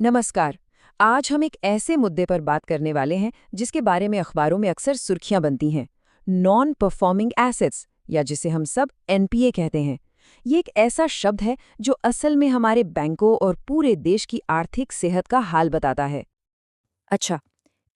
नमस्कार। आज हम एक ऐसे मुद्दे पर बात करने वाले हैं जिसके बारे में अखबारों में अक्सर सुर्खियां बनती हैं। नॉन परफॉर्मिंग एसेट्स, या जिसे हम सब एनपीए कहते हैं। ये एक ऐसा शब्द है जो असल में हमारे बैंकों और पूरे देश की आर्थिक सेहत का हाल बताता है। अच्छा,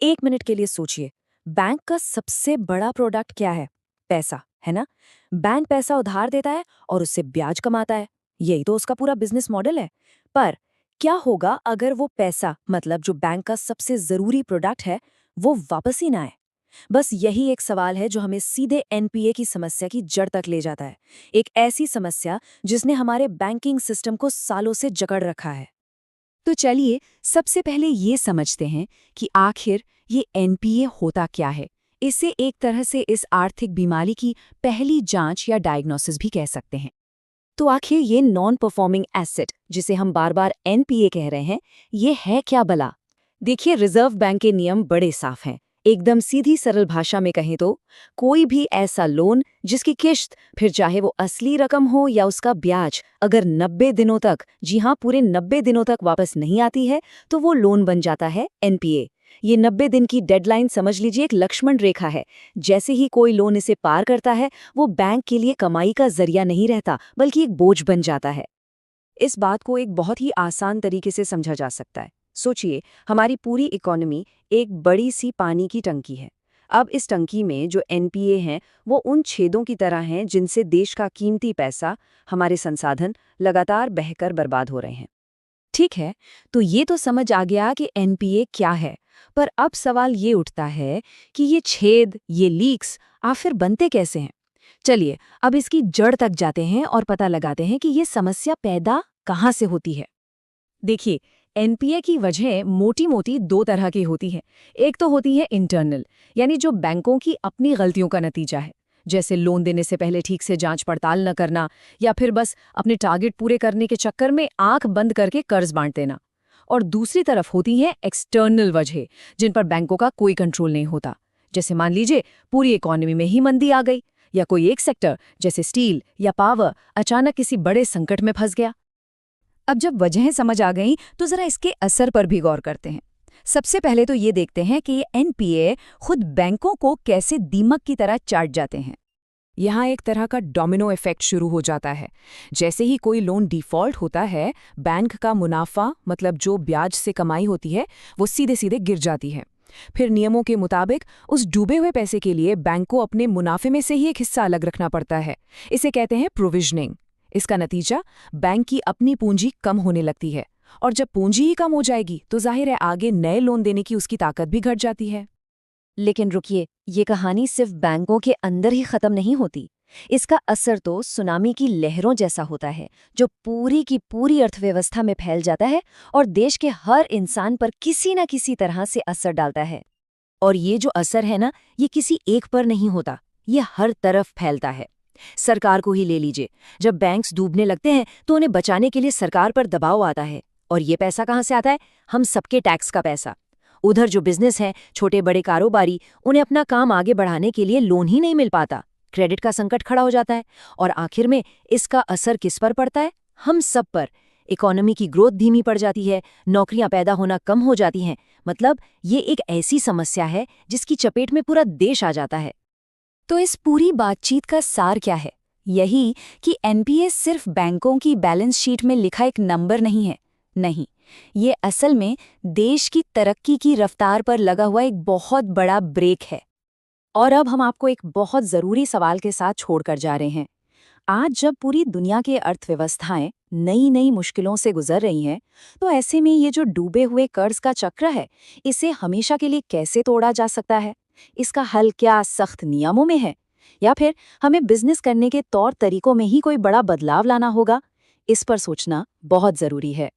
1 मिनट के लिए सोचिए। बैंक का सबसे बड़ा प्रोडक्ट क्या है? पैसा, है ना? बैंक पैसा उधार देता है और उससे ब्याज कमाता है। यही तो उसका पूरा बिजनेस मॉडल है। पर क्या होगा अगर वो पैसा, मतलब जो बैंक का सबसे जरूरी प्रोडक्ट है, वो वापस ही ना आए? बस यही एक सवाल है जो हमें सीधे एनपीए की समस्या की जड़ तक ले जाता है। एक ऐसी समस्या जिसने हमारे बैंकिंग सिस्टम को सालों से जकड़ रखा है। तो चलिए सबसे पहले ये समझते हैं कि आखिर ये एनपीए होता क्या है। इसे एक तरह से इस आर्थिक बीमारी की पहली जांच या डायग्नोसिस भी कह सकते हैं। तो आखिर ये नॉन परफॉर्मिंग एसेट, जिसे हम बार बार एनपीए कह रहे हैं, ये है क्या भला? देखिए, रिजर्व बैंक के नियम बड़े साफ हैं। एकदम सीधी सरल भाषा में कहें तो कोई भी ऐसा लोन जिसकी किश्त, फिर चाहे वो असली रकम हो या उसका ब्याज, अगर 90 दिनों तक, जी हाँ, पूरे 90 दिनों तक वापस नहीं आती है, तो वो लोन बन जाता है एनपीए। ये 90 दिन की डेडलाइन समझ लीजिए एक लक्ष्मण रेखा है। जैसे ही कोई लोन इसे पार करता है, वो बैंक के लिए कमाई का जरिया नहीं रहता, बल्कि एक बोझ बन जाता है। इस बात को एक बहुत ही आसान तरीके से समझा जा सकता है। सोचिए, हमारी पूरी इकोनॉमी एक बड़ी सी पानी की टंकी है। अब इस टंकी में जो एनपीए हैं, वो उन छेदों की तरह हैं जिनसे देश का कीमती पैसा, हमारे संसाधन लगातार बहकर बर्बाद हो रहे हैं। ठीक है, तो ये तो समझ आ गया कि एनपीए क्या है। पर अब सवाल ये उठता है कि ये छेद, ये लीक्स आखिर बनते कैसे हैं? चलिए, अब इसकी जड़ तक जाते हैं और पता लगाते हैं कि ये समस्या पैदा कहाँ से होती है। देखिए, एनपीए की वजह मोटी मोटी दो तरह की होती है। एक तो होती है इंटरनल, यानी जो बैंकों की अपनी गलतियों का नतीजा है, जैसे लोन देने से पहले ठीक से जांच पड़ताल न करना, या फिर बस अपने टारगेट पूरे करने के चक्कर में आंख बंद करके कर्ज बांट देना। और दूसरी तरफ होती हैं एक्सटर्नल वजह, जिन पर बैंकों का कोई कंट्रोल नहीं होता। जैसे मान लीजिए पूरी इकोनॉमी में ही मंदी आ गई, या कोई एक सेक्टर जैसे स्टील या पावर अचानक किसी बड़े संकट में फंस गया। अब जब वजहें समझ आ गईं, तो जरा इसके असर पर भी गौर करते हैं। सबसे पहले तो ये देखते हैं कि ये एनपीए खुद बैंकों को कैसे दीमक की तरह चाट जाते हैं। यहाँ एक तरह का डोमिनो इफेक्ट शुरू हो जाता है। जैसे ही कोई लोन डिफॉल्ट होता है, बैंक का मुनाफा, मतलब जो ब्याज से कमाई होती है, वो सीधे सीधे गिर जाती है। फिर नियमों के मुताबिक उस डूबे हुए पैसे के लिए बैंक को अपने मुनाफे में से ही एक हिस्सा अलग रखना पड़ता है। इसे कहते हैं प्रोविजनिंग। इसका नतीजा, बैंक की अपनी पूंजी कम होने लगती है। और जब पूंजी ही कम हो जाएगी, तो जाहिर है आगे नए लोन देने की उसकी ताकत भी घट जाती है। लेकिन रुकिए, ये कहानी सिर्फ बैंकों के अंदर ही खत्म नहीं होती। इसका असर तो सुनामी की लहरों जैसा होता है, जो पूरी की पूरी अर्थव्यवस्था में फैल जाता है और देश के हर इंसान पर किसी न किसी तरह से असर डालता है। और ये जो असर है ना, ये किसी एक पर नहीं होता, ये हर तरफ फैलता है। सरकार को ही ले लीजिए। जब बैंक्स डूबने लगते हैं, तो उन्हें बचाने के लिए सरकार पर दबाव आता है। और ये पैसा कहाँ से आता है? हम सबके टैक्स का पैसा। उधर जो बिजनेस है, छोटे बड़े कारोबारी, उन्हें अपना काम आगे बढ़ाने के लिए लोन ही नहीं मिल पाता। क्रेडिट का संकट खड़ा हो जाता है। और आखिर में इसका असर किस पर पड़ता है? हम सब पर। इकोनॉमी की ग्रोथ धीमी पड़ जाती है, नौकरियां पैदा होना कम हो जाती हैं। मतलब ये एक ऐसी समस्या है जिसकी चपेट में पूरा देश आ जाता है। तो इस पूरी बातचीत का सार क्या है? यही कि एनपीए सिर्फ बैंकों की बैलेंस शीट में लिखा एक नंबर नहीं है। नहीं, ये असल में देश की तरक्की की रफ्तार पर लगा हुआ एक बहुत बड़ा ब्रेक है। और अब हम आपको एक बहुत ज़रूरी सवाल के साथ छोड़कर जा रहे हैं। आज जब पूरी दुनिया की अर्थव्यवस्थाएं नई नई मुश्किलों से गुजर रही हैं, तो ऐसे में ये जो डूबे हुए कर्ज का चक्र है, इसे हमेशा के लिए कैसे तोड़ा जा सकता है? इसका हल क्या सख्त नियमों में है, या फिर हमें बिजनेस करने के तौर तरीकों में ही कोई बड़ा बदलाव लाना होगा? इस पर सोचना बहुत जरूरी है।